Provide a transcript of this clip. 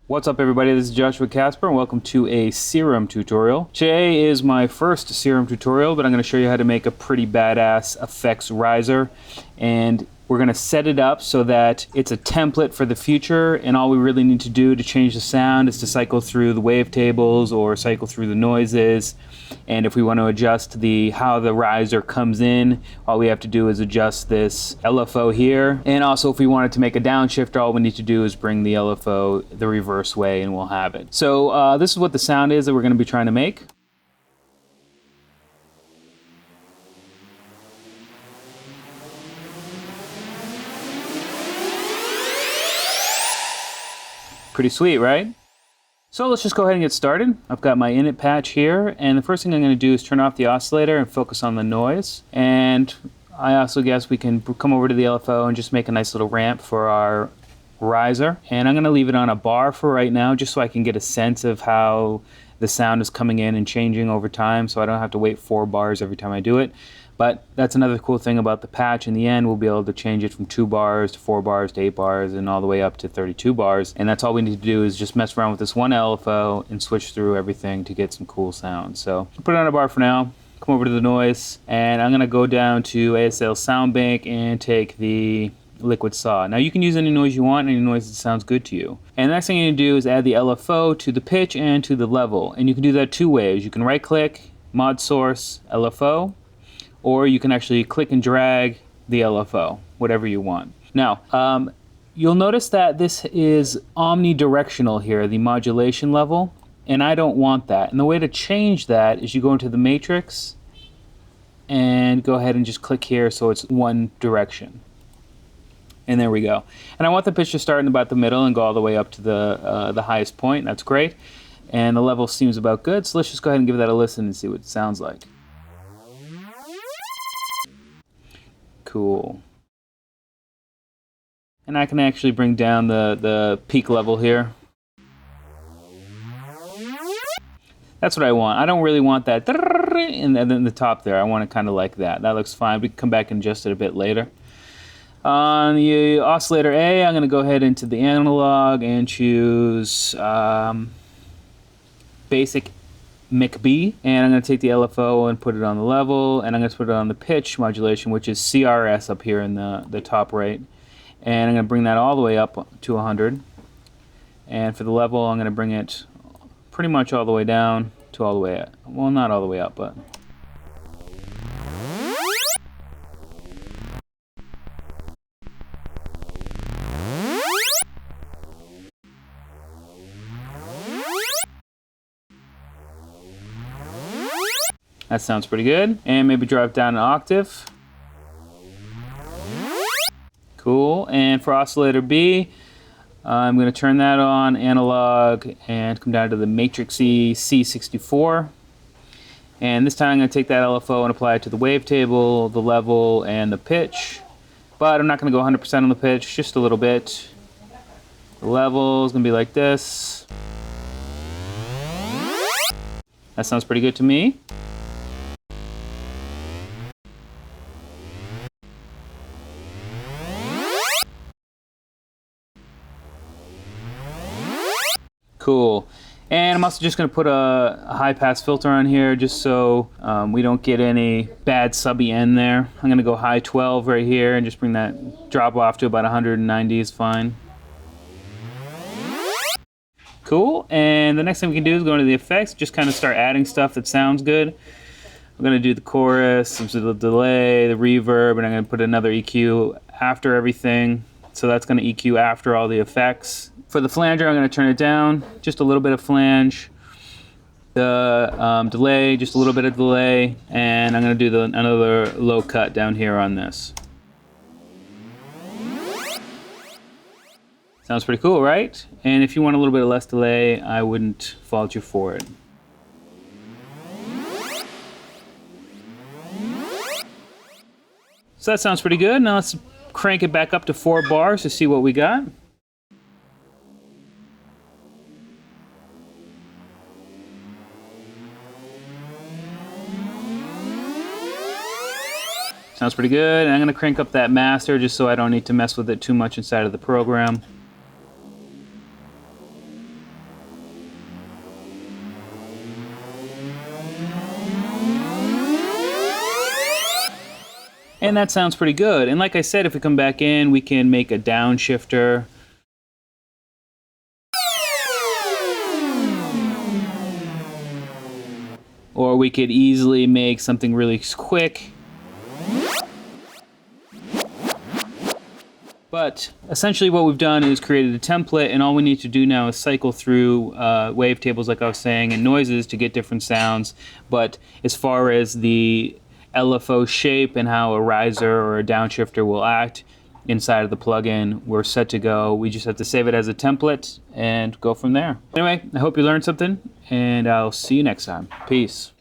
What's up everybody, this is Joshua Casper and welcome to a Serum tutorial. Today is my first Serum tutorial, but I'm going to show you how to make a pretty badass effects riser, and we're going to set it up so that it's a template for the future, and all we really need to do to change the sound is to cycle through the wavetables or cycle through the noises. And if we want to adjust how the riser comes in, all we have to do is adjust this LFO here. And also if we wanted to make a downshifter, all we need to do is bring the LFO the reverse way and we'll have it. So this is what the sound is that we're going to be trying to make. Pretty sweet, right? So let's just go ahead and get started. I've got my init patch here, and the first thing I'm going to do is turn off the oscillator and focus on the noise. And I also guess we can come over to the LFO and just make a nice little ramp for our riser. And I'm going to leave it on a bar for right now, just so I can get a sense of how the sound is coming in and changing over time, so I don't have to wait 4 bars every time I do it. But that's another cool thing about the patch. In the end, we'll be able to change it from 2 bars to 4 bars to 8 bars and all the way up to 32 bars. And that's all we need to do is just mess around with this one LFO and switch through everything to get some cool sounds. So put it on a bar for now, come over to the noise, and I'm gonna go down to ASL Sound Bank and take the liquid saw. Now you can use any noise you want, any noise that sounds good to you. And the next thing you need to do is add the LFO to the pitch and to the level. And you can do that 2 ways. You can right click, mod source, LFO, or you can actually click and drag the LFO, whatever you want. Now, you'll notice that this is omnidirectional here, the modulation level, and I don't want that. And the way to change that is you go into the matrix and go ahead and just click here so it's one direction. And there we go. And I want the pitch to start in about the middle and go all the way up to the highest point. That's great. And the level seems about good, so let's just go ahead and give that a listen and see what it sounds like. Cool. And I can actually bring down the peak level here. That's what I want. I don't really want that and then the top there. I want it kind of like that. That looks fine. We can come back and adjust it a bit later. On the Oscillator A, I'm going to go ahead into the analog and choose basic McB, and I'm going to take the LFO and put it on the level, and I'm going to put it on the pitch modulation, which is CRS up here in the top right, and I'm going to bring that all the way up to 100, and for the level I'm going to bring it pretty much all the way down to all the way up. Well, not all the way up, but that sounds pretty good. And maybe drop down an octave. Cool. And for Oscillator B, I'm going to turn that on analog and come down to the matrixy C64. And this time I'm going to take that LFO and apply it to the wavetable, the level, and the pitch. But I'm not going to go 100% on the pitch, just a little bit. The level is going to be like this. That sounds pretty good to me. Cool. And I'm also just going to put a high pass filter on here just so we don't get any bad subby end there. I'm going to go high 12 right here and just bring that drop off to about 190 is fine. Cool. And the next thing we can do is go into the effects, just kind of start adding stuff that sounds good. I'm going to do the chorus, some sort of delay, the reverb, and I'm going to put another EQ after everything. So that's going to EQ after all the effects. For the flanger, I'm going to turn it down, just a little bit of flange. The delay, just a little bit of delay, and I'm going to do another low cut down here on this. Sounds pretty cool, right? And if you want a little bit of less delay, I wouldn't fault you for it. So that sounds pretty good. Now let's crank it back up to 4 bars to see what we got. Sounds pretty good. And I'm going to crank up that master just so I don't need to mess with it too much inside of the program. And that sounds pretty good. And like I said, if we come back in, we can make a downshifter. Or we could easily make something really quick. But essentially what we've done is created a template, and all we need to do now is cycle through wavetables, like I was saying, and noises to get different sounds. But as far as the LFO shape and how a riser or a downshifter will act inside of the plugin, we're set to go. We just have to save it as a template and go from there. Anyway, I hope you learned something, and I'll see you next time. Peace.